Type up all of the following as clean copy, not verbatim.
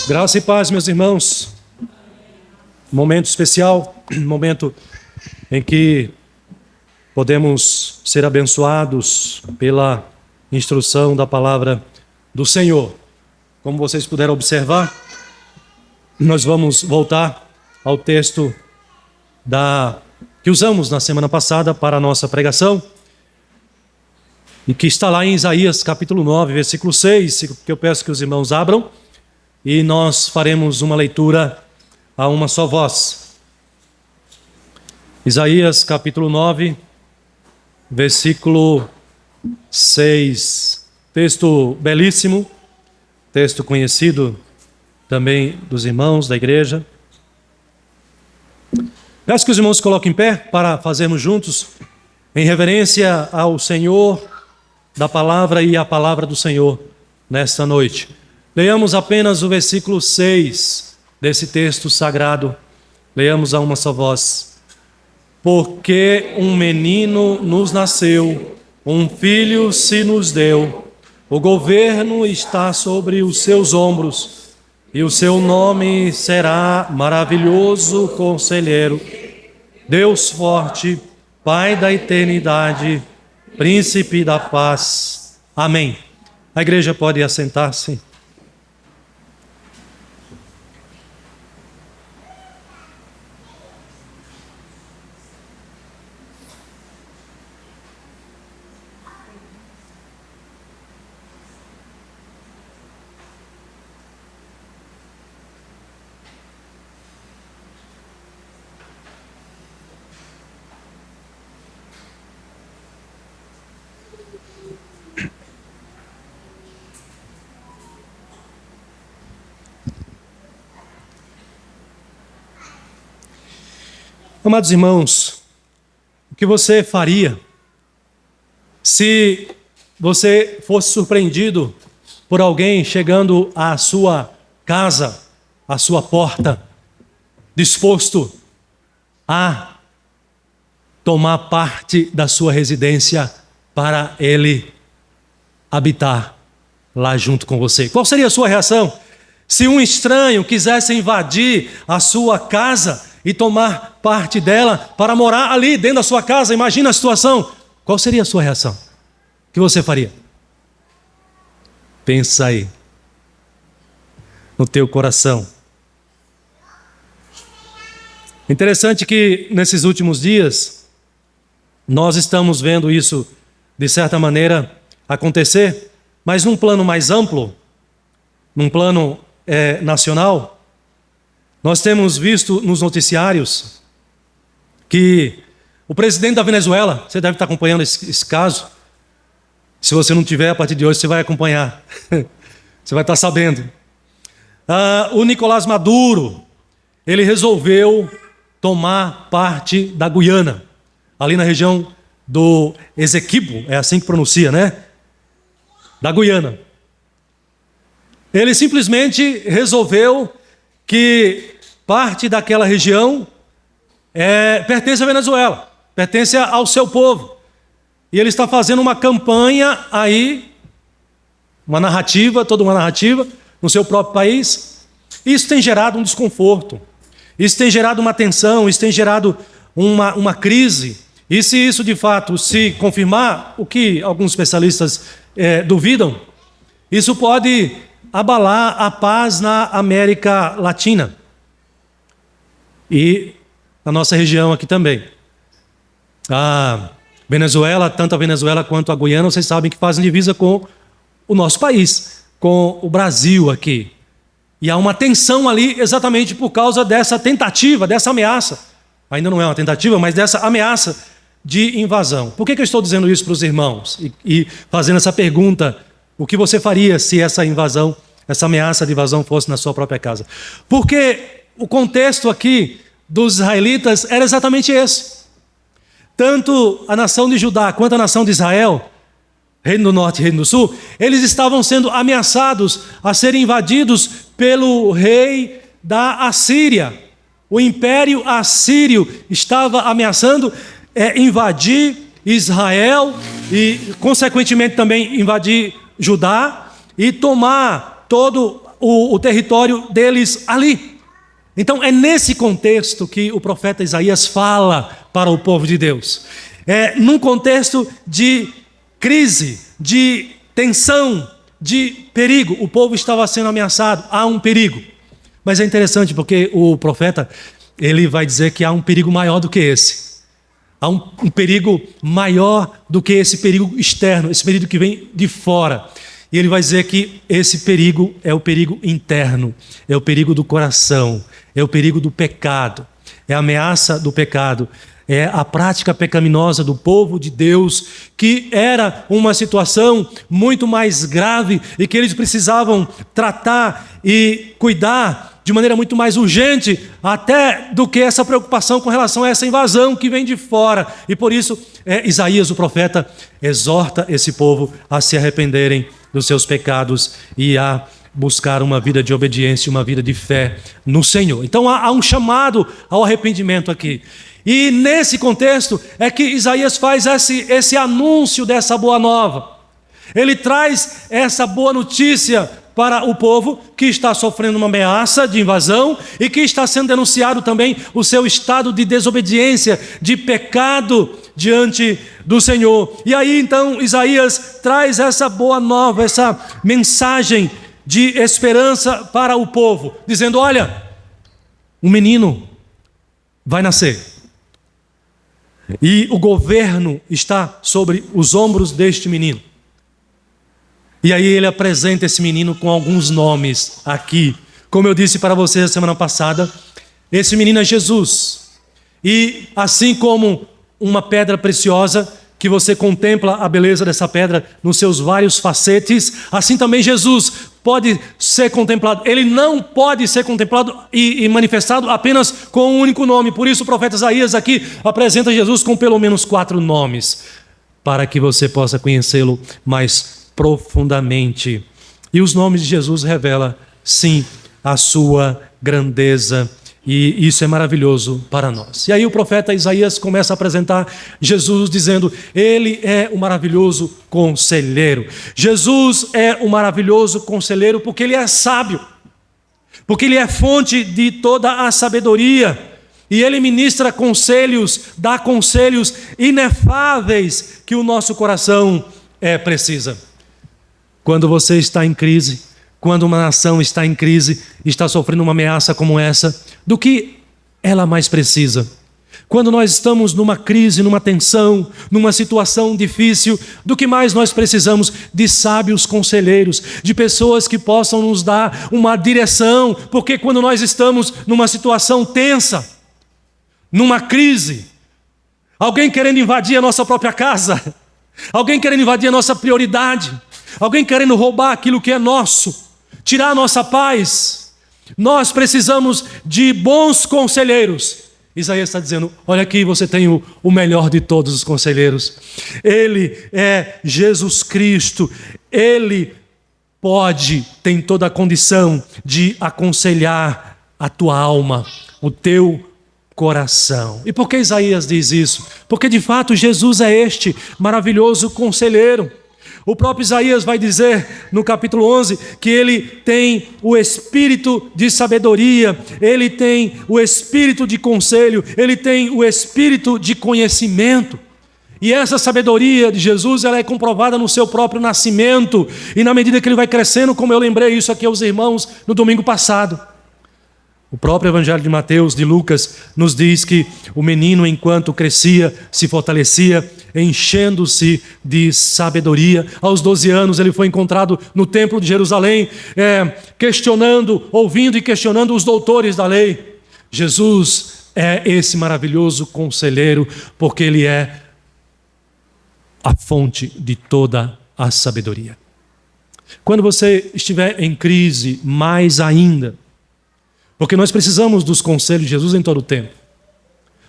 Graça e paz, meus irmãos. Momento especial, momento em que podemos ser abençoados pela instrução da palavra do Senhor. Como vocês puderam observar, nós vamos voltar ao texto que usamos na semana passada para a nossa pregação, e que está lá em Isaías capítulo 9, versículo 6, que eu peço que os irmãos abram, e nós faremos uma leitura a uma só voz. Isaías capítulo 9, versículo 6. Texto belíssimo, texto conhecido também dos irmãos da igreja. Peço que os irmãos se coloquem em pé para fazermos juntos, em reverência ao Senhor da palavra e à palavra do Senhor nesta noite. Leiamos apenas o versículo 6 desse texto sagrado. Leiamos a uma só voz. Porque um menino nos nasceu, um filho se nos deu, o governo está sobre os seus ombros, e o seu nome será Maravilhoso Conselheiro, Deus Forte, Pai da Eternidade, Príncipe da Paz. Amém. A igreja pode assentar-se. Amados irmãos, o que você faria se você fosse surpreendido por alguém chegando à sua casa, à sua porta, disposto a tomar parte da sua residência para ele habitar lá junto com você? Qual seria a sua reação se um estranho quisesse invadir a sua casa e tomar parte dela para morar ali dentro da sua casa? Imagina a situação. Qual seria a sua reação? O que você faria? Pensa aí, no teu coração. Interessante que nesses últimos dias, nós estamos vendo isso, de certa maneira, acontecer, mas num plano mais amplo, num plano nacional. Nós temos visto nos noticiários que o presidente da Venezuela, você deve estar acompanhando esse caso. Se você não tiver, a partir de hoje você vai acompanhar. Você vai estar sabendo. O Nicolás Maduro, ele resolveu tomar parte da Guiana, ali na região do Esequibo, é assim que pronuncia, né? Da Guiana. Ele simplesmente resolveu que parte daquela região pertence à Venezuela, pertence ao seu povo. E ele está fazendo uma campanha aí, toda uma narrativa, no seu próprio país. Isso tem gerado um desconforto, isso tem gerado uma tensão, isso tem gerado uma crise. E se isso de fato se confirmar, o que alguns especialistas duvidam, isso pode abalar a paz na América Latina e na nossa região aqui também. A Venezuela, tanto a Venezuela quanto a Guiana, vocês sabem que fazem divisa com o nosso país, com o Brasil aqui. E há uma tensão ali exatamente por causa dessa tentativa, dessa ameaça. Ainda não é uma tentativa, mas dessa ameaça de invasão. Por que eu estou dizendo isso para os irmãos? E fazendo essa pergunta: o que você faria se essa invasão, essa ameaça de invasão fosse na sua própria casa? Porque o contexto aqui dos israelitas era exatamente esse. Tanto a nação de Judá quanto a nação de Israel, Reino do Norte e Reino do Sul, eles estavam sendo ameaçados a serem invadidos pelo rei da Assíria. O Império Assírio estava ameaçando invadir Israel e, consequentemente, também invadir Judá e tomar todo o território deles ali. Então é nesse contexto que o profeta Isaías fala para o povo de Deus. É num contexto de crise, de tensão, de perigo. O povo estava sendo ameaçado, há um perigo. Mas é interessante porque o profeta, ele vai dizer que há um perigo maior do que esse. Há um perigo maior do que esse perigo externo, esse perigo que vem de fora. E ele vai dizer que esse perigo é o perigo interno, é o perigo do coração, é o perigo do pecado, é a ameaça do pecado, é a prática pecaminosa do povo de Deus, que era uma situação muito mais grave e que eles precisavam tratar e cuidar de maneira muito mais urgente, até do que essa preocupação com relação a essa invasão que vem de fora. E por isso, Isaías, o profeta, exorta esse povo a se arrependerem dos seus pecados e a buscar uma vida de obediência, uma vida de fé no Senhor. Então há um chamado ao arrependimento aqui. E nesse contexto é que Isaías faz esse anúncio dessa boa nova. Ele traz essa boa notícia para o povo que está sofrendo uma ameaça de invasão e que está sendo denunciado também o seu estado de desobediência, de pecado diante do Senhor. E aí então Isaías traz essa boa nova, essa mensagem de esperança para o povo, dizendo: olha, um menino vai nascer. E o governo está sobre os ombros deste menino. E aí ele apresenta esse menino com alguns nomes aqui. Como eu disse para vocês a semana passada, esse menino é Jesus. E assim como uma pedra preciosa, que você contempla a beleza dessa pedra nos seus vários facetes, assim também Jesus pode ser contemplado. Ele não pode ser contemplado e manifestado apenas com um único nome. Por isso o profeta Isaías aqui apresenta Jesus com pelo menos 4 nomes, para que você possa conhecê-lo mais profundamente. E os nomes de Jesus revelam, sim, a sua grandeza. E isso é maravilhoso para nós. E aí o profeta Isaías começa a apresentar Jesus dizendo: ele é o maravilhoso conselheiro. Jesus é o maravilhoso conselheiro porque ele é sábio, porque ele é fonte de toda a sabedoria, e ele ministra conselhos, dá conselhos inefáveis que o nosso coração precisa. Quando você está em crise, quando uma nação está em crise, está sofrendo uma ameaça como essa, do que ela mais precisa? Quando nós estamos numa crise, numa tensão, numa situação difícil, do que mais nós precisamos? De sábios conselheiros, de pessoas que possam nos dar uma direção, porque quando nós estamos numa situação tensa, numa crise, alguém querendo invadir a nossa própria casa, alguém querendo invadir a nossa prioridade, alguém querendo roubar aquilo que é nosso, tirar a nossa paz, nós precisamos de bons conselheiros. Isaías está dizendo: olha aqui, você tem o melhor de todos os conselheiros. Ele é Jesus Cristo. Ele tem toda a condição de aconselhar a tua alma, o teu coração. E por que Isaías diz isso? Porque de fato Jesus é este maravilhoso conselheiro. O próprio Isaías vai dizer no capítulo 11 que ele tem o espírito de sabedoria, ele tem o espírito de conselho, ele tem o espírito de conhecimento. E essa sabedoria de Jesus, ela é comprovada no seu próprio nascimento, e na medida que ele vai crescendo, como eu lembrei isso aqui aos irmãos no domingo passado. O próprio Evangelho de Mateus, de Lucas, nos diz que o menino, enquanto crescia, se fortalecia, enchendo-se de sabedoria. Aos 12 anos ele foi encontrado no templo de Jerusalém, ouvindo e questionando os doutores da lei. Jesus é esse maravilhoso conselheiro, porque ele é a fonte de toda a sabedoria. Quando você estiver em crise, mais ainda, porque nós precisamos dos conselhos de Jesus em todo o tempo,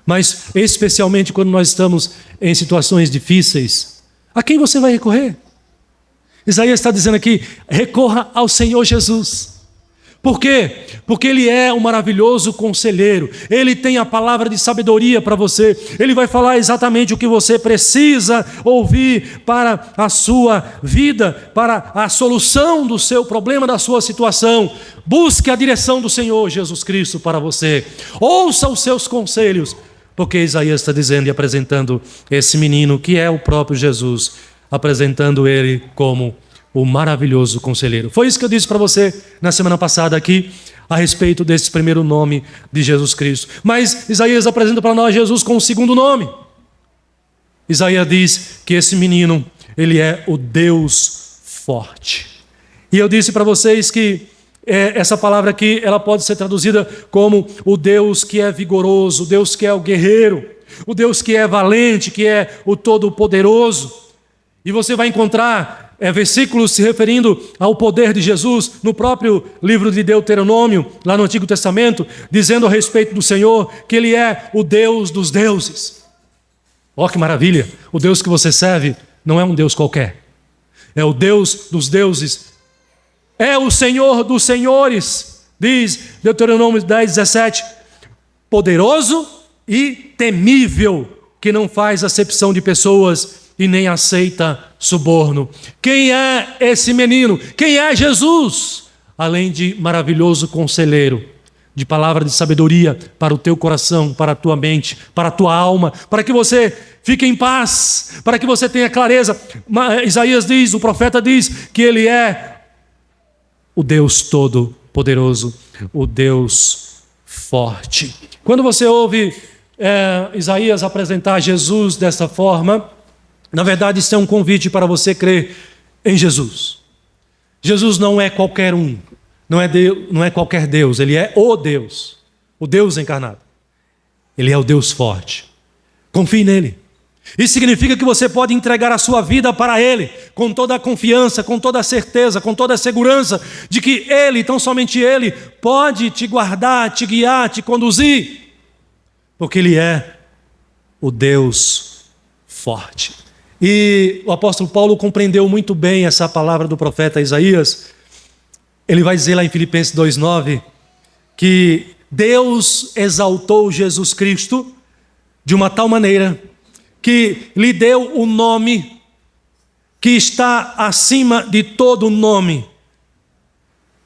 mas especialmente quando nós estamos em situações difíceis, a quem você vai recorrer? Isaías está dizendo aqui: recorra ao Senhor Jesus, Por quê? Porque Ele é um maravilhoso conselheiro. Ele tem a palavra de sabedoria para você. Ele vai falar exatamente o que você precisa ouvir para a sua vida, para a solução do seu problema, da sua situação. Busque a direção do Senhor Jesus Cristo para você. Ouça os seus conselhos, porque Isaías está dizendo e apresentando esse menino que é o próprio Jesus, apresentando Ele como o maravilhoso conselheiro. Foi isso que eu disse para você na semana passada aqui, a respeito desse primeiro nome de Jesus Cristo. Mas Isaías apresenta para nós Jesus com um segundo nome. Isaías diz que esse menino, ele é o Deus forte. E eu disse para vocês que essa palavra aqui, ela pode ser traduzida como o Deus que é vigoroso, o Deus que é o guerreiro, o Deus que é valente, que é o todo-poderoso. E você vai encontrar versículos se referindo ao poder de Jesus no próprio livro de Deuteronômio, lá no Antigo Testamento, dizendo a respeito do Senhor que Ele é o Deus dos deuses. Ó, que maravilha! O Deus que você serve não é um Deus qualquer. É o Deus dos deuses. É o Senhor dos senhores, diz Deuteronômio 10:17. Poderoso e temível, que não faz acepção de pessoas e nem aceita suborno. Quem é esse menino? Quem é Jesus? Além de maravilhoso conselheiro, de palavra de sabedoria para o teu coração, para a tua mente, para a tua alma, para que você fique em paz, para que você tenha clareza. Isaías diz, o profeta diz, que Ele é o Deus todo-poderoso, o Deus forte. Quando você ouve Isaías apresentar Jesus dessa forma, na verdade, isso é um convite para você crer em Jesus. Jesus não é qualquer um, não é qualquer Deus, Ele é o Deus encarnado. Ele é o Deus forte. Confie nele. Isso significa que você pode entregar a sua vida para Ele, com toda a confiança, com toda a certeza, com toda a segurança de que Ele, tão somente Ele, pode te guardar, te guiar, te conduzir, porque Ele é o Deus forte. E o apóstolo Paulo compreendeu muito bem essa palavra do profeta Isaías. Ele vai dizer lá em Filipenses 2:9 que Deus exaltou Jesus Cristo de uma tal maneira que lhe deu o nome que está acima de todo nome.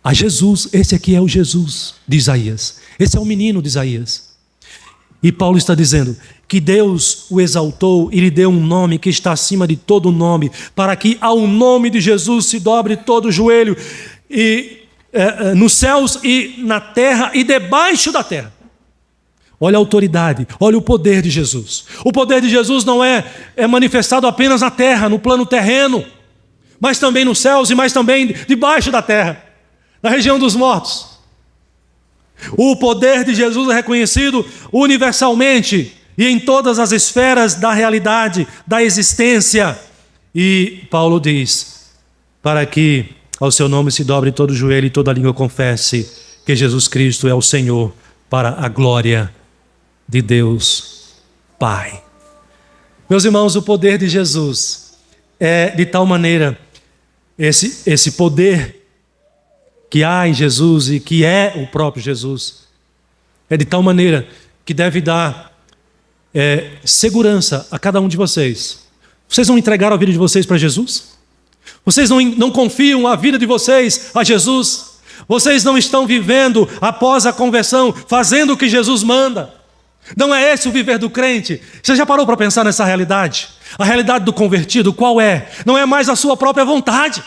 A Jesus, esse aqui é o Jesus de Isaías. Esse é o menino de Isaías. E Paulo está dizendo que Deus o exaltou e lhe deu um nome que está acima de todo nome, para que ao nome de Jesus se dobre todo o joelho, nos céus e na terra e debaixo da terra. Olha a autoridade, olha o poder de Jesus. O poder de Jesus não é manifestado apenas na terra, no plano terreno, mas também nos céus e mais também debaixo da terra, na região dos mortos. O poder de Jesus é reconhecido universalmente e em todas as esferas da realidade, da existência. E Paulo diz, para que ao seu nome se dobre todo o joelho e toda a língua confesse que Jesus Cristo é o Senhor, para a glória de Deus Pai. Meus irmãos, o poder de Jesus é de tal maneira, esse poder que há em Jesus e que é o próprio Jesus, é de tal maneira que deve dar segurança a cada um de vocês. Vocês não entregaram a vida de vocês para Jesus? Vocês não confiam a vida de vocês a Jesus? Vocês não estão vivendo após a conversão, fazendo o que Jesus manda? Não é esse o viver do crente? Você já parou para pensar nessa realidade? A realidade do convertido qual é? Não é mais a sua própria vontade.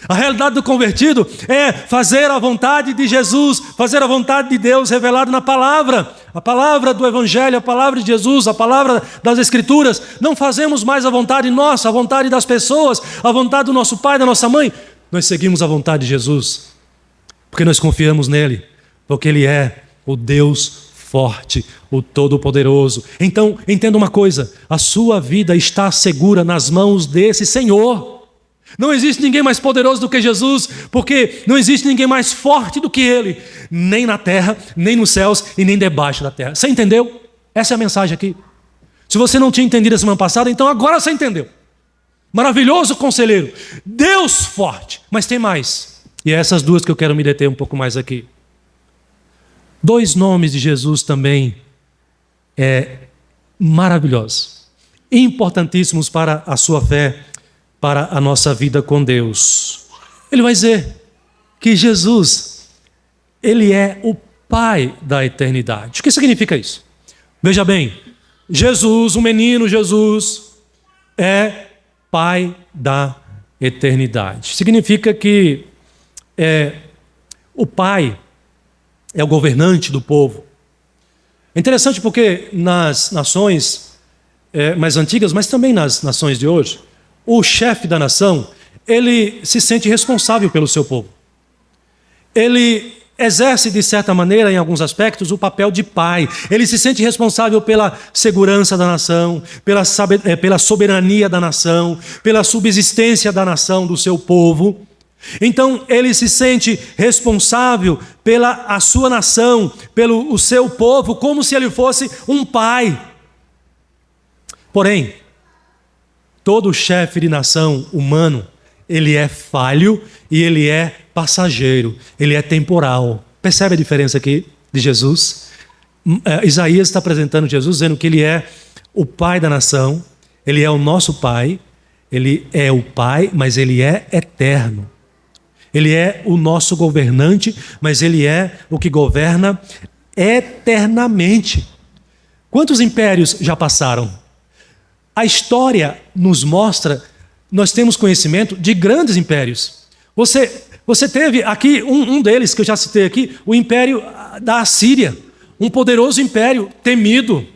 A realidade do convertido é fazer a vontade de Jesus, fazer a vontade de Deus revelada na palavra. A palavra do Evangelho, a palavra de Jesus, a palavra das Escrituras. Não fazemos mais a vontade nossa, a vontade das pessoas, a vontade do nosso pai, da nossa mãe. Nós seguimos a vontade de Jesus, porque nós confiamos nele, porque ele é o Deus forte, o Todo-Poderoso. Então, entenda uma coisa, a sua vida está segura nas mãos desse Senhor. Não existe ninguém mais poderoso do que Jesus, porque não existe ninguém mais forte do que Ele, nem na terra, nem nos céus e nem debaixo da terra. Você entendeu? Essa é a mensagem aqui. Se você não tinha entendido a semana passada, então agora você entendeu. Maravilhoso conselheiro, Deus forte, mas tem mais. E é essas duas que eu quero me deter um pouco mais aqui. Dois nomes de Jesus também maravilhosos, importantíssimos para a sua fé, para a nossa vida com Deus. Ele vai dizer que Jesus, ele é o Pai da eternidade. O que significa isso? Veja bem, Jesus, o menino Jesus, é Pai da eternidade. Significa que o Pai é o governante do povo. É interessante porque nas nações mais antigas, mas também nas nações de hoje, o chefe da nação, ele se sente responsável pelo seu povo. Ele exerce, de certa maneira, em alguns aspectos, o papel de pai. Ele se sente responsável pela segurança da nação, pela soberania da nação, pela subsistência da nação, do seu povo. Então, ele se sente responsável pela a sua nação, pelo o seu povo, como se ele fosse um pai. Porém, todo chefe de nação humano, ele é falho e ele é passageiro, ele é temporal. Percebe a diferença aqui de Jesus? Isaías está apresentando Jesus, dizendo que ele é o pai da nação, ele é o nosso pai, ele é o pai, mas ele é eterno. Ele é o nosso governante, mas ele é o que governa eternamente. Quantos impérios já passaram? A história nos mostra, nós temos conhecimento de grandes impérios. Você teve aqui um deles, que eu já citei aqui, o império da Assíria, um poderoso império temido.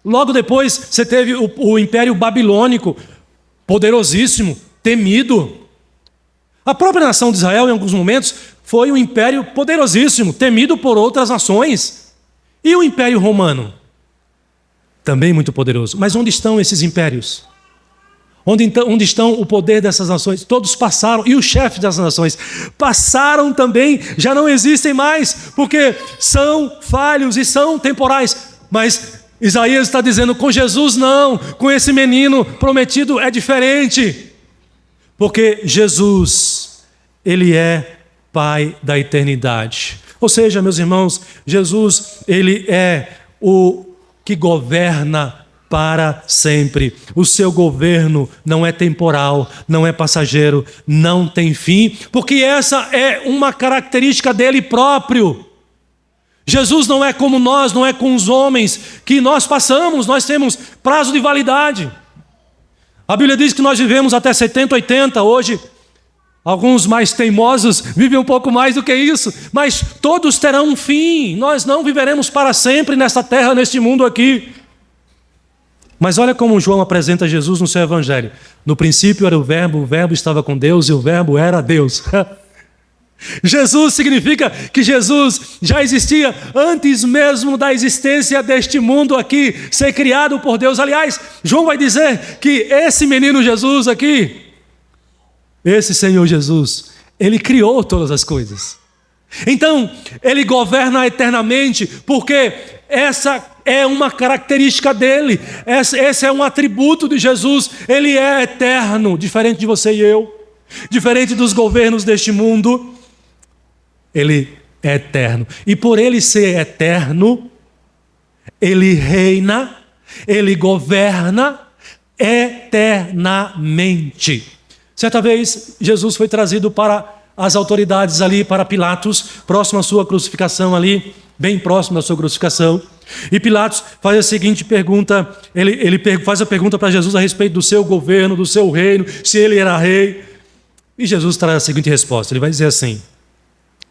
Logo depois você teve o império babilônico, poderosíssimo, temido. A própria nação de Israel, em alguns momentos, foi um império poderosíssimo, temido por outras nações. E o império romano? Também muito poderoso. Mas onde estão esses impérios? Onde estão o poder dessas nações? Todos passaram, e os chefes dessas nações passaram também, já não existem mais, porque são falhos e são temporais. Mas Isaías está dizendo, com Jesus não, com esse menino prometido é diferente. Porque Jesus, ele é Pai da eternidade. Ou seja, meus irmãos, Jesus, ele é o que governa para sempre. O seu governo não é temporal, não é passageiro, não tem fim, porque essa é uma característica dele próprio. Jesus não é como nós, não é com os homens, que nós passamos, nós temos prazo de validade. A Bíblia diz que nós vivemos até 70, 80, hoje alguns mais teimosos vivem um pouco mais do que isso, mas todos terão um fim, nós não viveremos para sempre nesta terra, neste mundo aqui. Mas olha como João apresenta Jesus no seu evangelho. No princípio era o verbo estava com Deus e o verbo era Deus. Jesus significa que Jesus já existia antes mesmo da existência deste mundo aqui, ser criado por Deus. Aliás, João vai dizer que esse menino Jesus aqui, esse Senhor Jesus, ele criou todas as coisas. Então, ele governa eternamente, porque essa é uma característica dele, esse é um atributo de Jesus, ele é eterno, diferente de você e eu, diferente dos governos deste mundo. Ele é eterno. E por ele ser eterno, ele reina, ele governa eternamente. Certa vez, Jesus foi trazido para as autoridades ali, para Pilatos, próximo à sua crucificação ali, bem próximo da sua crucificação. E Pilatos faz a seguinte pergunta, ele faz a pergunta para Jesus a respeito do seu governo, do seu reino, se ele era rei. E Jesus traz a seguinte resposta, ele vai dizer assim: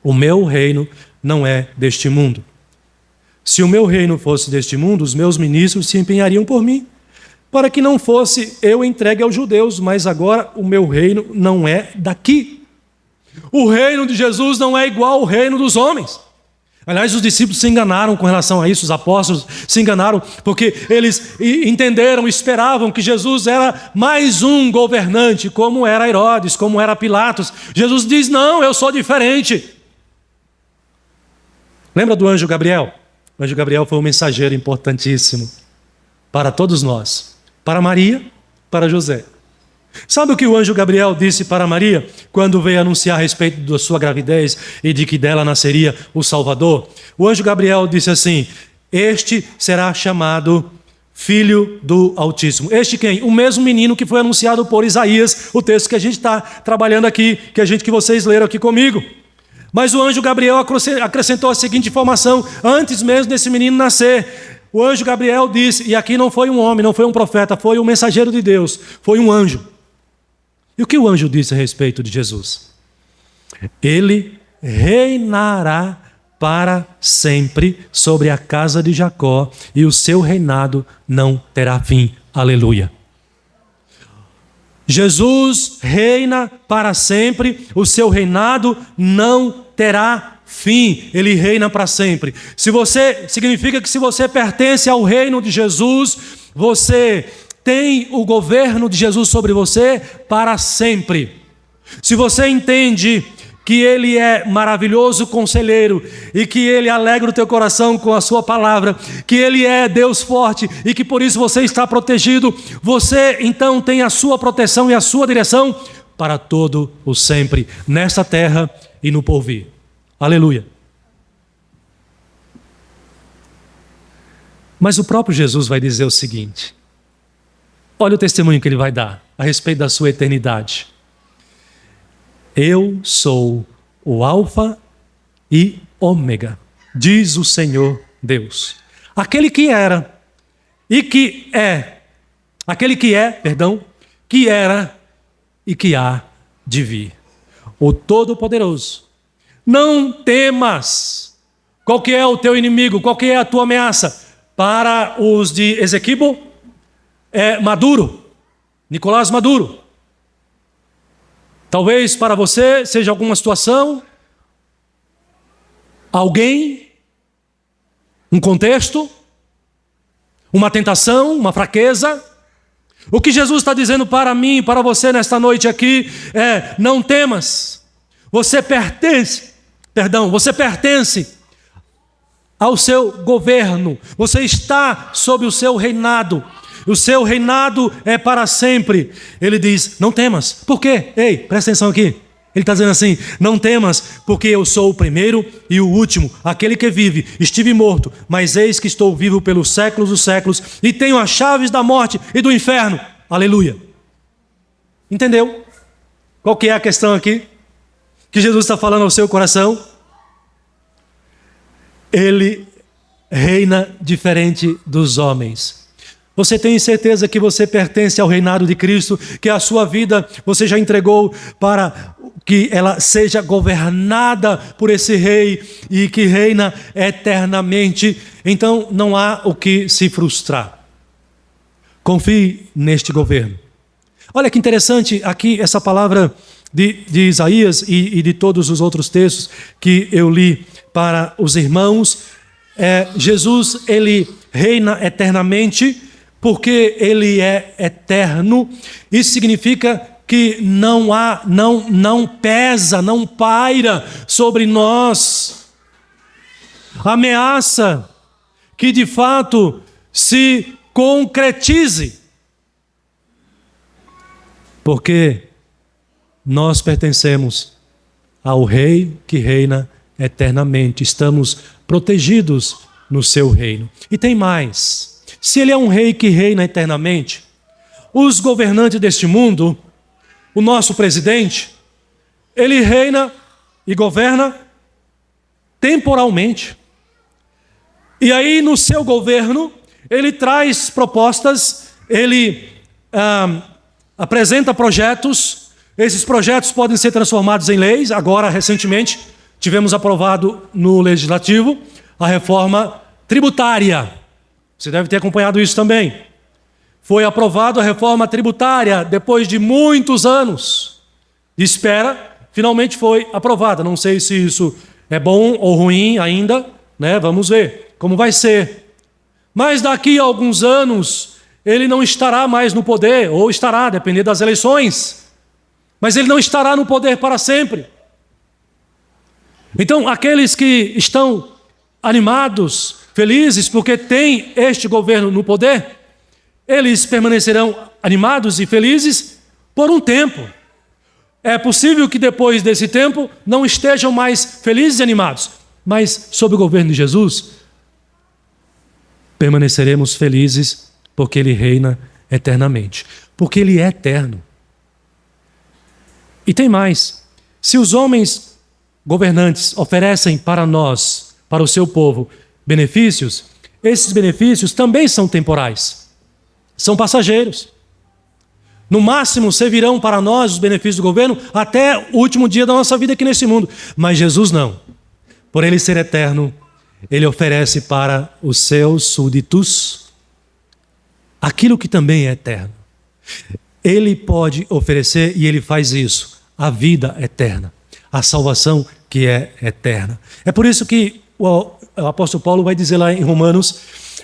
o meu reino não é deste mundo. Se o meu reino fosse deste mundo, os meus ministros se empenhariam por mim, para que não fosse eu entregue aos judeus, mas agora o meu reino não é daqui. O reino de Jesus não é igual ao reino dos homens. Aliás, os discípulos se enganaram com relação a isso, os apóstolos se enganaram, porque eles entenderam, esperavam que Jesus era mais um governante, como era Herodes, como era Pilatos. Jesus diz, não, eu sou diferente. Lembra do anjo Gabriel? O anjo Gabriel foi um mensageiro importantíssimo para todos nós, para Maria, para José. Sabe o que o anjo Gabriel disse para Maria quando veio anunciar a respeito da sua gravidez e de que dela nasceria o Salvador? O anjo Gabriel disse assim: este será chamado Filho do Altíssimo. Este quem? O mesmo menino que foi anunciado por Isaías, o texto que a gente está trabalhando aqui, que vocês leram aqui comigo. Mas o anjo Gabriel acrescentou a seguinte informação, antes mesmo desse menino nascer. O anjo Gabriel disse, e aqui não foi um homem, não foi um profeta, foi um mensageiro de Deus, foi um anjo. E o que o anjo disse a respeito de Jesus? Ele reinará para sempre sobre a casa de Jacó, e o seu reinado não terá fim. Aleluia. Jesus reina para sempre, o seu reinado não terá fim. Ele reina para sempre. Significa que se você pertence ao reino de Jesus, você tem o governo de Jesus sobre você para sempre. Se você entende que Ele é maravilhoso conselheiro e que Ele alegra o teu coração com a sua palavra, que Ele é Deus forte e que por isso você está protegido, você então tem a sua proteção e a sua direção para todo o sempre, nesta terra e no porvir. Aleluia. Mas o próprio Jesus vai dizer o seguinte, olha o testemunho que Ele vai dar a respeito da sua eternidade. Eu sou o Alfa e Ômega, diz o Senhor Deus. Aquele que era e que é, que era e que há de vir. O Todo-Poderoso. Não temas. Qual que é o teu inimigo? Qual que é a tua ameaça? Para os de Esequibo, é Maduro, Nicolás Maduro. Talvez para você seja alguma situação, alguém, um contexto, uma tentação, uma fraqueza. O que Jesus está dizendo para mim e para você nesta noite aqui é: não temas, você pertence ao seu governo, você está sob o seu reinado. O seu reinado é para sempre. Ele diz, não temas. Por quê? Ei, presta atenção aqui. Ele está dizendo assim, não temas, porque eu sou o primeiro e o último, aquele que vive. Estive morto, mas eis que estou vivo pelos séculos dos séculos e tenho as chaves da morte e do inferno. Aleluia. Entendeu? Qual que é a questão aqui? Que Jesus está falando ao seu coração? Ele reina diferente dos homens. Você tem certeza que você pertence ao reinado de Cristo, que a sua vida você já entregou para que ela seja governada por esse rei e que reina eternamente? Então não há o que se frustrar. Confie neste governo. Olha que interessante aqui essa palavra de Isaías e de todos os outros textos que eu li para os irmãos. Jesus, ele reina eternamente, porque Ele é eterno. Isso significa que não pesa, não paira sobre nós ameaça que de fato se concretize. Porque nós pertencemos ao Rei que reina eternamente. Estamos protegidos no seu reino. E tem mais. Se Ele é um rei que reina eternamente, os governantes deste mundo, o nosso presidente, ele reina e governa temporalmente. E aí no seu governo, ele traz propostas, ele apresenta projetos, esses projetos podem ser transformados em leis. Agora, recentemente, tivemos aprovado no Legislativo a reforma tributária. Você deve ter acompanhado isso também. Foi aprovada a reforma tributária depois de muitos anos de espera, finalmente foi aprovada. Não sei se isso é bom ou ruim ainda, né? Vamos ver como vai ser. Mas daqui a alguns anos, ele não estará mais no poder, ou estará, dependendo das eleições. Mas ele não estará no poder para sempre. Então, aqueles que estão animados, felizes, porque tem este governo no poder, eles permanecerão animados e felizes por um tempo. É possível que depois desse tempo não estejam mais felizes e animados, mas sob o governo de Jesus, permaneceremos felizes porque Ele reina eternamente, porque Ele é eterno. E tem mais, se os homens governantes oferecem para nós, para o seu povo, benefícios, esses benefícios também são temporais, são passageiros. No máximo servirão para nós os benefícios do governo até o último dia da nossa vida aqui nesse mundo. Mas Jesus não. Por Ele ser eterno, Ele oferece para os seus súditos aquilo que também é eterno. Ele pode oferecer, e Ele faz isso, a vida eterna, a salvação que é eterna. É por isso que o apóstolo Paulo vai dizer lá em Romanos,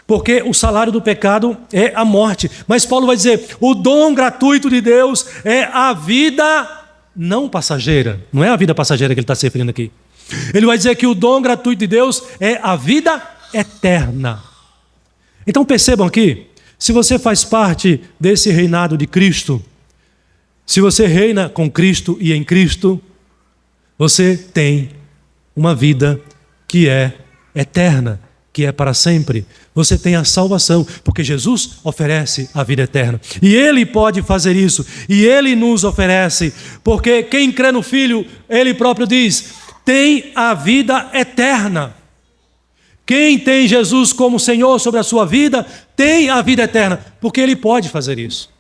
porque o salário do pecado é a morte. Mas Paulo vai dizer, o dom gratuito de Deus é a vida não passageira. Não é a vida passageira que ele está se referindo aqui. Ele vai dizer que o dom gratuito de Deus é a vida eterna. Então percebam aqui, se você faz parte desse reinado de Cristo, se você reina com Cristo e em Cristo, você tem uma vida que é eterna, que é para sempre. Você tem a salvação, porque Jesus oferece a vida eterna. E Ele pode fazer isso, e Ele nos oferece, porque quem crê no Filho, Ele próprio diz, tem a vida eterna. Quem tem Jesus como Senhor sobre a sua vida, tem a vida eterna, porque Ele pode fazer isso.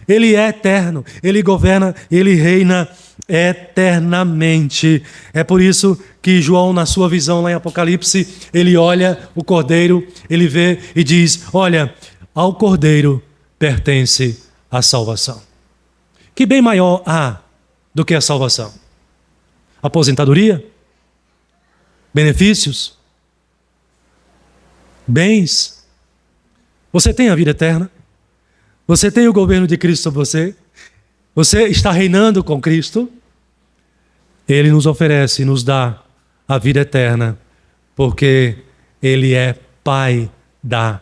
Ele é eterno, Ele governa, Ele reina eternamente. É por isso que João, na sua visão lá em Apocalipse, ele olha o Cordeiro, ele vê e diz, olha, ao Cordeiro pertence a salvação. Que bem maior há do que a salvação? Aposentadoria? Benefícios? Bens? Você tem a vida eterna? Você tem o governo de Cristo sobre você? Você está reinando com Cristo? Ele nos oferece, nos dá a vida eterna, porque Ele é Pai da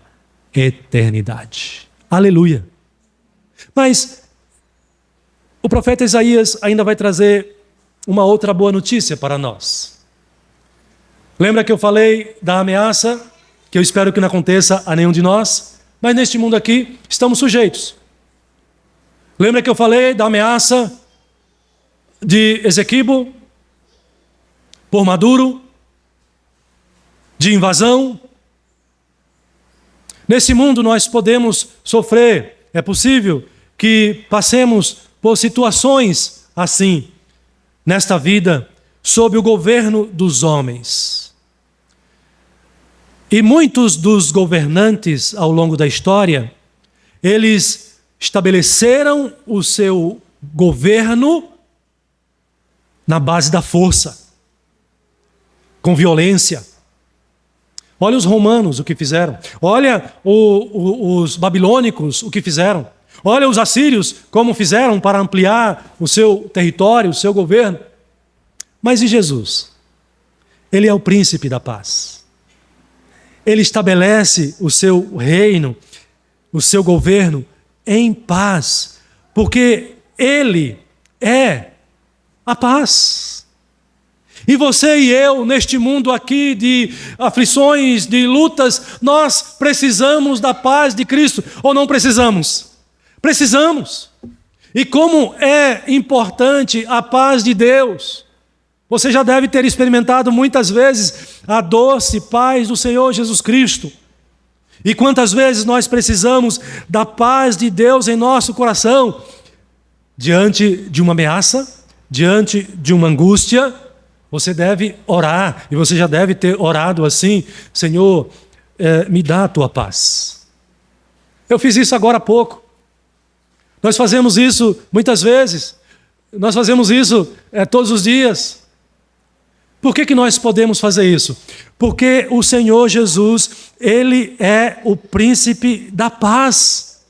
eternidade. Aleluia! Mas o profeta Isaías ainda vai trazer uma outra boa notícia para nós. Lembra que eu falei da ameaça, que eu espero que não aconteça a nenhum de nós? Mas neste mundo aqui, estamos sujeitos. Lembra que eu falei da ameaça de Esequibo por Maduro, de invasão? Nesse mundo nós podemos sofrer, é possível que passemos por situações assim, nesta vida, sob o governo dos homens. E muitos dos governantes ao longo da história, eles estabeleceram o seu governo na base da força, com violência. Olha os romanos o que fizeram. Olha os babilônicos o que fizeram. Olha os assírios como fizeram para ampliar o seu território, o seu governo. Mas e Jesus? Ele é o príncipe da paz. Ele estabelece o seu reino, o seu governo em paz, porque Ele é a paz. E você e eu, neste mundo aqui de aflições, de lutas, nós precisamos da paz de Cristo, ou não precisamos? Precisamos. E como é importante a paz de Deus. Você já deve ter experimentado muitas vezes a doce paz do Senhor Jesus Cristo. E quantas vezes nós precisamos da paz de Deus em nosso coração, diante de uma ameaça, diante de uma angústia. Você deve orar, e você já deve ter orado assim, Senhor, me dá a tua paz. Eu fiz isso agora há pouco. Nós fazemos isso muitas vezes, nós fazemos isso todos os dias. Por que nós podemos fazer isso? Porque o Senhor Jesus, Ele é o príncipe da paz.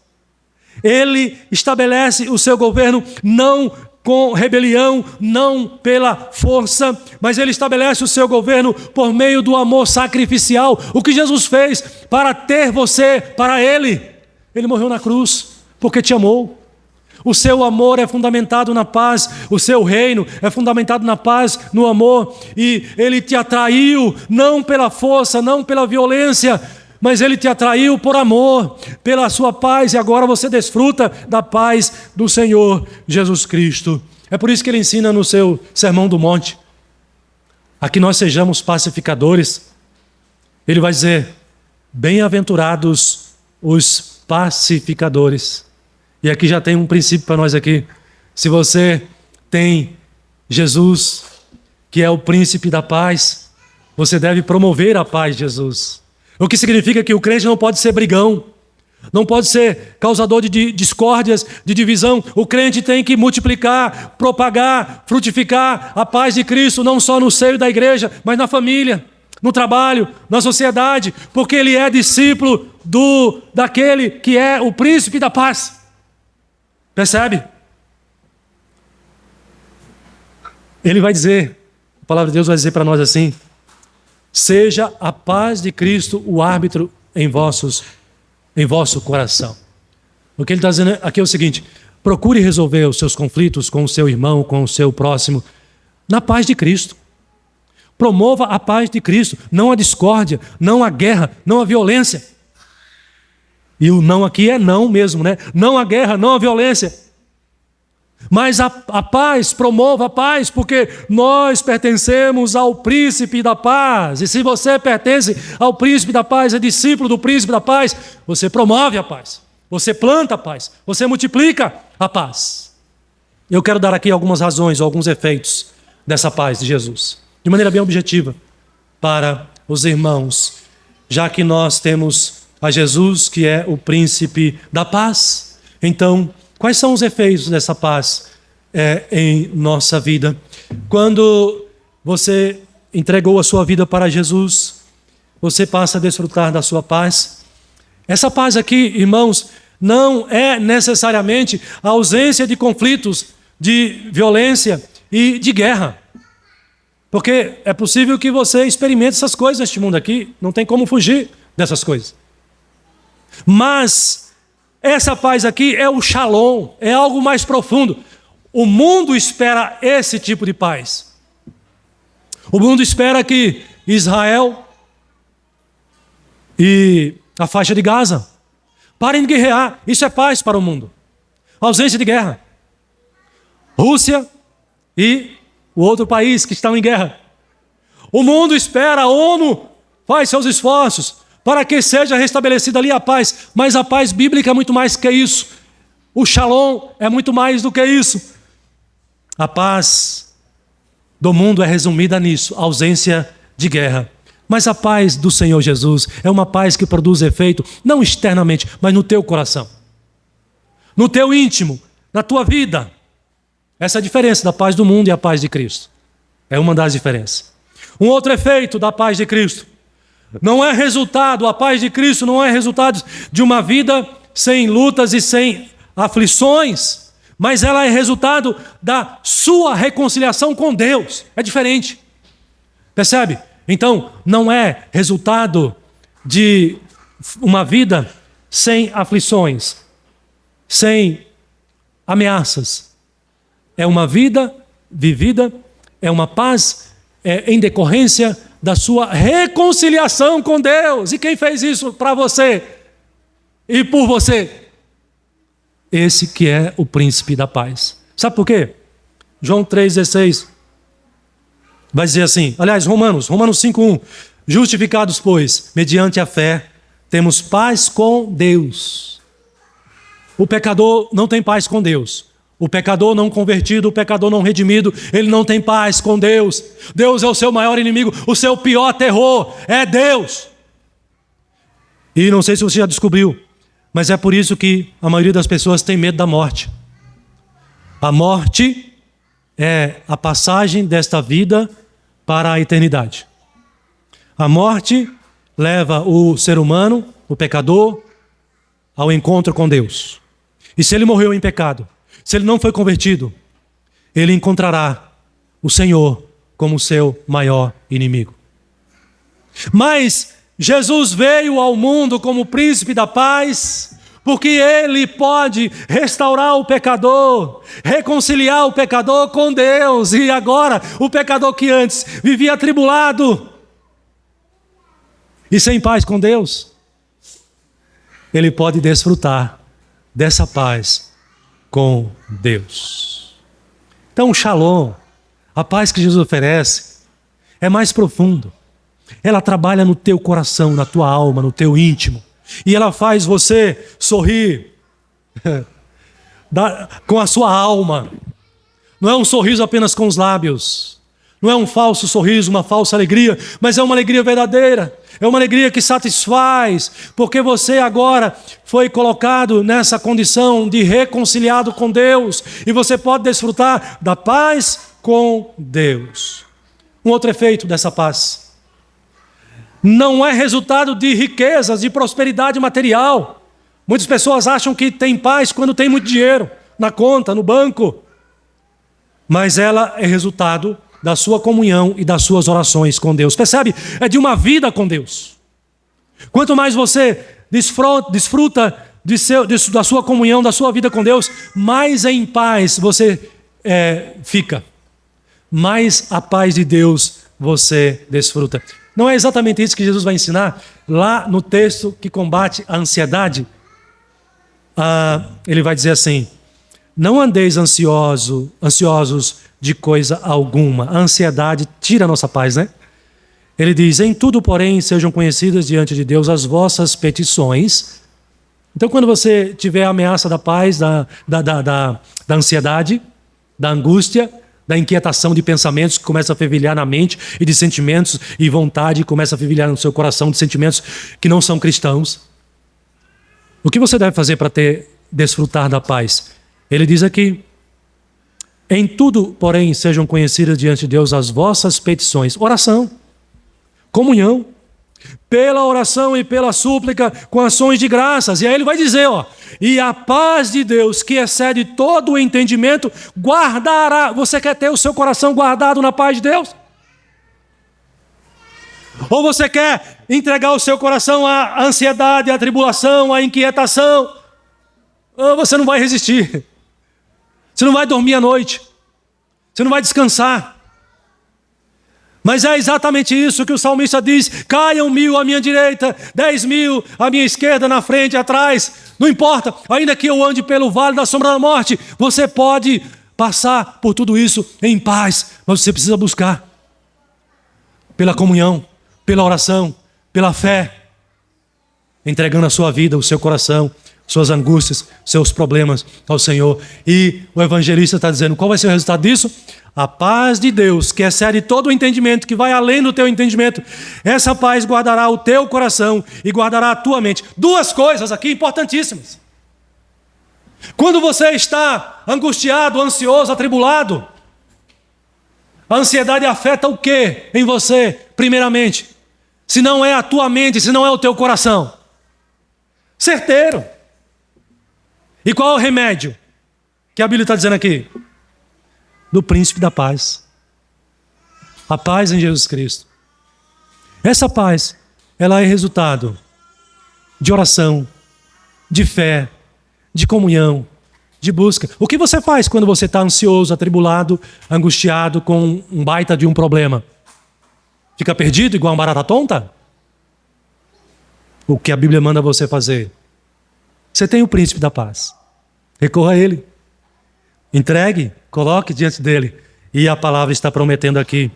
Ele estabelece o seu governo não com rebelião, não pela força, mas Ele estabelece o seu governo por meio do amor sacrificial. O que Jesus fez para ter você para Ele? Ele morreu na cruz porque te amou. O seu amor é fundamentado na paz, o seu reino é fundamentado na paz, no amor, e Ele te atraiu não pela força, não pela violência, mas Ele te atraiu por amor, pela sua paz, e agora você desfruta da paz do Senhor Jesus Cristo. É por isso que Ele ensina no seu Sermão do Monte, a que nós sejamos pacificadores. Ele vai dizer, bem-aventurados os pacificadores. E aqui já tem um princípio para nós aqui. Se você tem Jesus, que é o príncipe da paz, você deve promover a paz de Jesus. O que significa que o crente não pode ser brigão, não pode ser causador de discórdias, de divisão. O crente tem que multiplicar, propagar, frutificar a paz de Cristo, não só no seio da igreja, mas na família, no trabalho, na sociedade, porque ele é discípulo daquele que é o príncipe da paz. Percebe? Ele vai dizer, a palavra de Deus vai dizer para nós assim: seja a paz de Cristo o árbitro em vosso coração. O que ele está dizendo aqui é o seguinte: procure resolver os seus conflitos com o seu irmão, com o seu próximo, na paz de Cristo. Promova a paz de Cristo, não a discórdia, não a guerra, não a violência. E o não aqui é não mesmo, né? Não a guerra, não a violência. Mas a paz, promova a paz, porque nós pertencemos ao príncipe da paz. E se você pertence ao príncipe da paz, é discípulo do príncipe da paz, você promove a paz, você planta a paz, você multiplica a paz. Eu quero dar aqui algumas razões, alguns efeitos dessa paz de Jesus, de maneira bem objetiva, para os irmãos, já que nós temos a Jesus, que é o príncipe da paz. Então, quais são os efeitos dessa paz em nossa vida? Quando você entregou a sua vida para Jesus, você passa a desfrutar da sua paz. Essa paz aqui, irmãos, não é necessariamente a ausência de conflitos, de violência e de guerra. Porque é possível que você experimente essas coisas neste mundo aqui, não tem como fugir dessas coisas. Mas essa paz aqui é o shalom, é algo mais profundo. O mundo espera esse tipo de paz. O mundo espera que Israel e a faixa de Gaza parem de guerrear. Isso é paz para o mundo. Ausência de guerra. Rússia e o outro país que estão em guerra. O mundo espera, a ONU faz seus esforços para que seja restabelecida ali a paz. Mas a paz bíblica é muito mais que isso. O shalom é muito mais do que isso. A paz do mundo é resumida nisso, ausência de guerra. Mas a paz do Senhor Jesus é uma paz que produz efeito, não externamente, mas no teu coração. No teu íntimo, na tua vida. Essa é a diferença da paz do mundo e a paz de Cristo. É uma das diferenças. Um outro efeito da paz de Cristo. Não é resultado, a paz de Cristo não é resultado de uma vida sem lutas e sem aflições, mas ela é resultado da sua reconciliação com Deus. É diferente. Percebe? Então, não é resultado de uma vida sem aflições, sem ameaças. É uma vida vivida, é uma paz em decorrência da sua reconciliação com Deus. E quem fez isso para você e por você? Esse que é o príncipe da paz. Sabe por quê? João 3,16 vai dizer assim, aliás, Romanos 5,1: justificados, pois, mediante a fé, temos paz com Deus. O pecador não tem paz com Deus. O pecador não convertido, o pecador não redimido, ele não tem paz com Deus. Deus é o seu maior inimigo, o seu pior terror é Deus. E não sei se você já descobriu, mas é por isso que a maioria das pessoas tem medo da morte. A morte é a passagem desta vida para a eternidade. A morte leva o ser humano, o pecador, ao encontro com Deus. E se ele morreu em pecado, se ele não foi convertido, ele encontrará o Senhor como seu maior inimigo. Mas Jesus veio ao mundo como príncipe da paz, Porque Ele pode restaurar o pecador, reconciliar o pecador com Deus. E agora, o pecador que antes vivia atribulado e sem paz com Deus, ele pode desfrutar dessa paz com Deus. Então, o Shalom, a paz que Jesus oferece, é mais profundo. Ela trabalha no teu coração, na tua alma, no teu íntimo. E ela faz você sorrir com a sua alma. Não é um sorriso apenas com os lábios. Não é um falso sorriso, uma falsa alegria, mas é uma alegria verdadeira. É uma alegria que satisfaz, porque você agora foi colocado nessa condição de reconciliado com Deus. E você pode desfrutar da paz com Deus. Um outro efeito dessa paz não é resultado de riquezas, de prosperidade material. Muitas pessoas acham que tem paz quando tem muito dinheiro na conta, no banco. Mas ela é resultado da sua comunhão e das suas orações com Deus. Percebe? É de uma vida com Deus. Quanto mais você desfruta da sua comunhão, da sua vida com Deus, mais em paz você fica. Mais a paz de Deus você desfruta. Não é exatamente isso que Jesus vai ensinar lá no texto que combate a ansiedade? Ele vai dizer assim: não andeis ansiosos de coisa alguma. A ansiedade tira a nossa paz, né? Ele diz: em tudo, porém, sejam conhecidas diante de Deus as vossas petições. Então, quando você tiver a ameaça da paz, da ansiedade, da angústia, da inquietação de pensamentos que começa a fervilhar na mente, e de sentimentos e vontade que começa a fervilhar no seu coração, de sentimentos que não são cristãos, o que você deve fazer para desfrutar da paz? Ele diz aqui: em tudo, porém, sejam conhecidas diante de Deus as vossas petições. Oração, comunhão, pela oração e pela súplica, com ações de graças. E aí ele vai dizer, e a paz de Deus, que excede todo o entendimento, guardará. Você quer ter o seu coração guardado na paz de Deus? Ou você quer entregar o seu coração à ansiedade, à tribulação, à inquietação? Ou você não vai resistir. Você não vai dormir à noite. Você não vai descansar. Mas é exatamente isso que o salmista diz: caiam 1000 à minha direita, 10.000 à minha esquerda, na frente, atrás. Não importa, ainda que eu ande pelo vale da sombra da morte, você pode passar por tudo isso em paz. Mas você precisa buscar pela comunhão, pela oração, pela fé, entregando a sua vida, o seu coração, suas angústias, seus problemas ao Senhor. E o evangelista está dizendo: qual vai ser o resultado disso? A paz de Deus, que excede todo o entendimento, que vai além do teu entendimento. Essa paz guardará o teu coração e guardará a tua mente. Duas coisas aqui importantíssimas. Quando você está angustiado, ansioso, atribulado, a ansiedade afeta o que em você, primeiramente? Se não é a tua mente, se não é o teu coração. Certeiro. E qual é o remédio que a Bíblia está dizendo aqui? Do príncipe da paz. A paz em Jesus Cristo. Essa paz, ela é resultado de oração, de fé, de comunhão, de busca. O que você faz quando você está ansioso, atribulado, angustiado com um baita de um problema? Fica perdido igual uma barata tonta? O que a Bíblia manda você fazer? Você tem o príncipe da paz. Recorra a ele. Entregue, coloque diante dele. E a palavra está prometendo aqui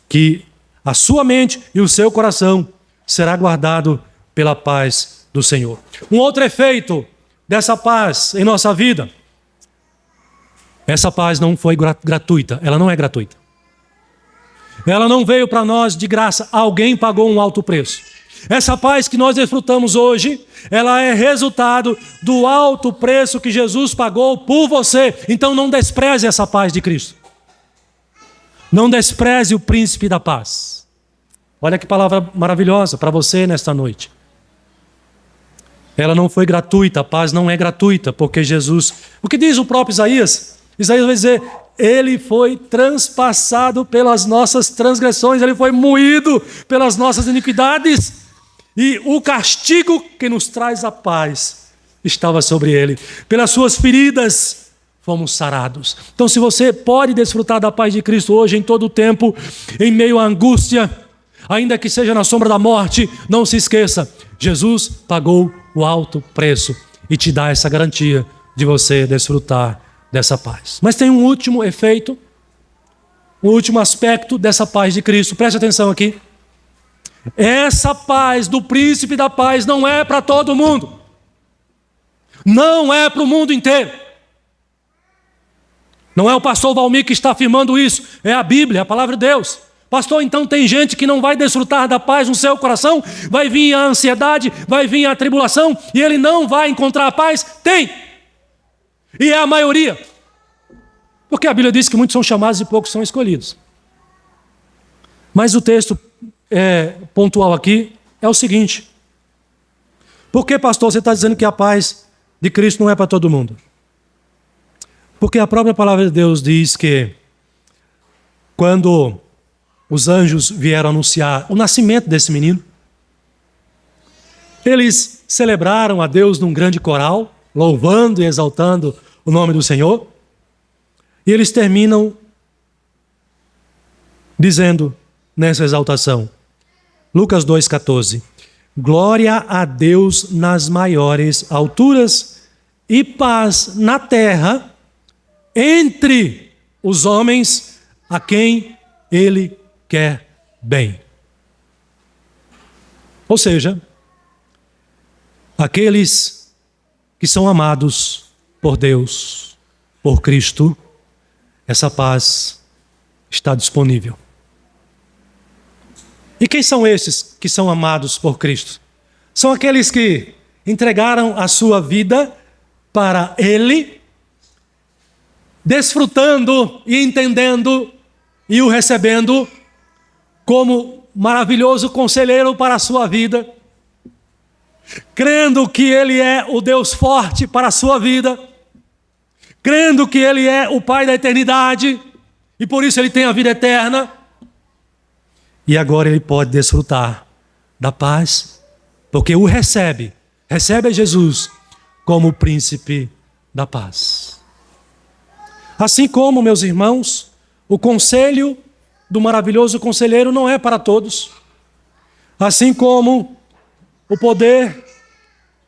que a sua mente e o seu coração será guardado pela paz do Senhor. Um outro efeito dessa paz em nossa vida: essa paz não foi gratuita. Ela não é gratuita. Ela não veio para nós de graça. Alguém pagou um alto preço. Essa paz que nós desfrutamos hoje, ela é resultado do alto preço que Jesus pagou por você. Então não despreze essa paz de Cristo. Não despreze o príncipe da paz. Olha que palavra maravilhosa para você nesta noite. Ela não foi gratuita, a paz não é gratuita, porque Jesus... O que diz o próprio Isaías? Isaías vai dizer: ele foi transpassado pelas nossas transgressões, ele foi moído pelas nossas iniquidades. E o castigo que nos traz a paz estava sobre ele. Pelas suas feridas fomos sarados. Então, se você pode desfrutar da paz de Cristo hoje, em todo o tempo, em meio à angústia, ainda que seja na sombra da morte, não se esqueça, Jesus pagou o alto preço e te dá essa garantia de você desfrutar dessa paz. Mas tem um último efeito, um último aspecto dessa paz de Cristo. Preste atenção aqui. Essa paz do príncipe da paz não é para todo mundo. Não é para o mundo inteiro. Não é o pastor Valmir que está afirmando isso. É a Bíblia, a palavra de Deus. Pastor, então tem gente que não vai desfrutar da paz no seu coração? Vai vir a ansiedade, vai vir a tribulação e ele não vai encontrar a paz? Tem. E é a maioria. Porque a Bíblia diz que muitos são chamados e poucos são escolhidos. Mas o texto pontual aqui é o seguinte. Por que, pastor, você está dizendo que a paz de Cristo não é para todo mundo? Porque a própria palavra de Deus diz que quando os anjos vieram anunciar o nascimento desse menino, eles celebraram a Deus num grande coral, louvando e exaltando o nome do Senhor, e eles terminam dizendo nessa exaltação, Lucas 2,14, glória a Deus nas maiores alturas e paz na terra entre os homens a quem Ele quer bem. Ou seja, aqueles que são amados por Deus, por Cristo, essa paz está disponível. E quem são esses que são amados por Cristo? São aqueles que entregaram a sua vida para Ele, desfrutando e entendendo e o recebendo como maravilhoso conselheiro para a sua vida, crendo que Ele é o Deus forte para a sua vida, crendo que Ele é o Pai da eternidade e por isso Ele tem a vida eterna. E agora ele pode desfrutar da paz, porque o recebe a Jesus como o príncipe da paz. Assim como, meus irmãos, o conselho do maravilhoso conselheiro não é para todos. Assim como o poder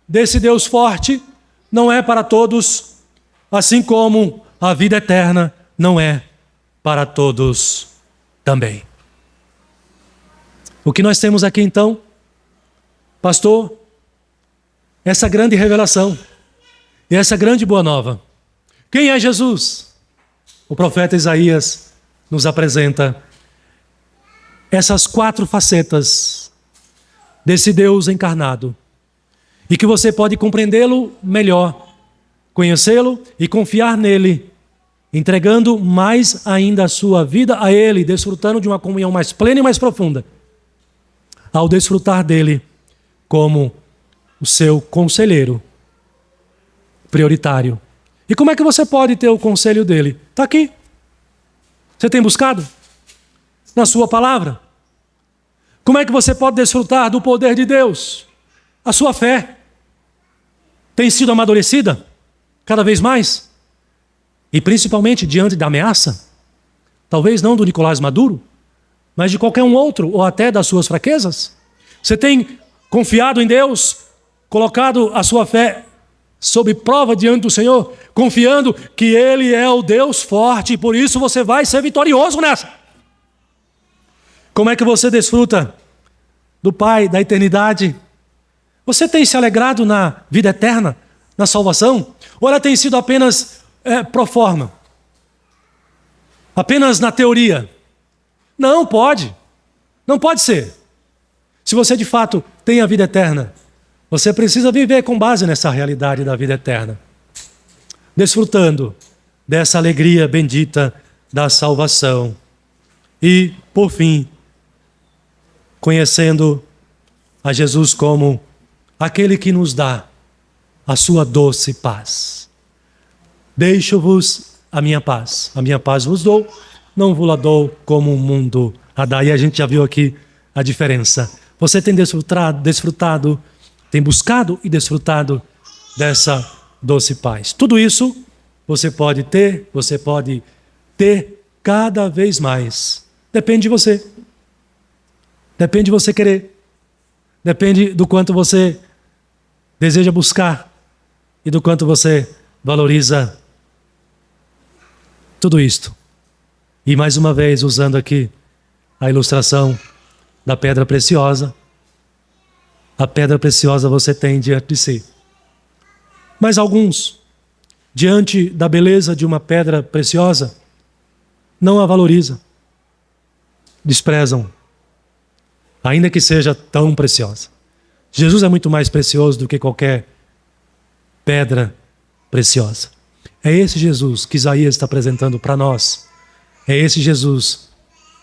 desse Deus forte não é para todos. Assim como a vida eterna não é para todos também. O que nós temos aqui então, pastor, essa grande revelação e essa grande boa nova. Quem é Jesus? O profeta Isaías nos apresenta essas 4 facetas desse Deus encarnado e que você pode compreendê-lo melhor, conhecê-lo e confiar nele, entregando mais ainda a sua vida a Ele, desfrutando de uma comunhão mais plena e mais profunda, ao desfrutar dele como o seu conselheiro prioritário. E como é que você pode ter o conselho dele? Está aqui. Você tem buscado? Na sua palavra. Como é que você pode desfrutar do poder de Deus? A sua fé tem sido amadurecida cada vez mais? E principalmente diante da ameaça? Talvez não do Nicolás Maduro, mas de qualquer um outro, ou até das suas fraquezas? Você tem confiado em Deus, colocado a sua fé sob prova diante do Senhor, confiando que Ele é o Deus forte e por isso você vai ser vitorioso nessa? Como é que você desfruta do Pai da eternidade? Você tem se alegrado na vida eterna, na salvação? Ou ela tem sido apenas pro forma? Apenas na teoria? Não pode. Não pode ser. Se você de fato tem a vida eterna, você precisa viver com base nessa realidade da vida eterna, desfrutando dessa alegria bendita da salvação e, por fim, conhecendo a Jesus como aquele que nos dá a sua doce paz. Deixo-vos a minha paz vos dou, não vos dou como o mundo a dá. E a gente já viu aqui a diferença. Você tem desfrutado, tem buscado e desfrutado dessa doce paz. Tudo isso você pode ter cada vez mais. Depende de você. Depende de você querer. Depende do quanto você deseja buscar e do quanto você valoriza tudo isto. E mais uma vez, usando aqui a ilustração da pedra preciosa, a pedra preciosa você tem diante de si. Mas alguns, diante da beleza de uma pedra preciosa, não a valorizam, desprezam, ainda que seja tão preciosa. Jesus é muito mais precioso do que qualquer pedra preciosa. É esse Jesus que Isaías está apresentando para nós. É esse Jesus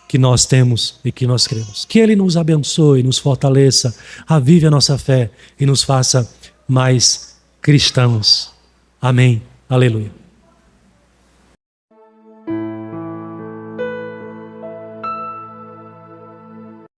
que nós temos e que nós cremos. Que Ele nos abençoe, nos fortaleça, avive a nossa fé e nos faça mais cristãos. Amém. Aleluia.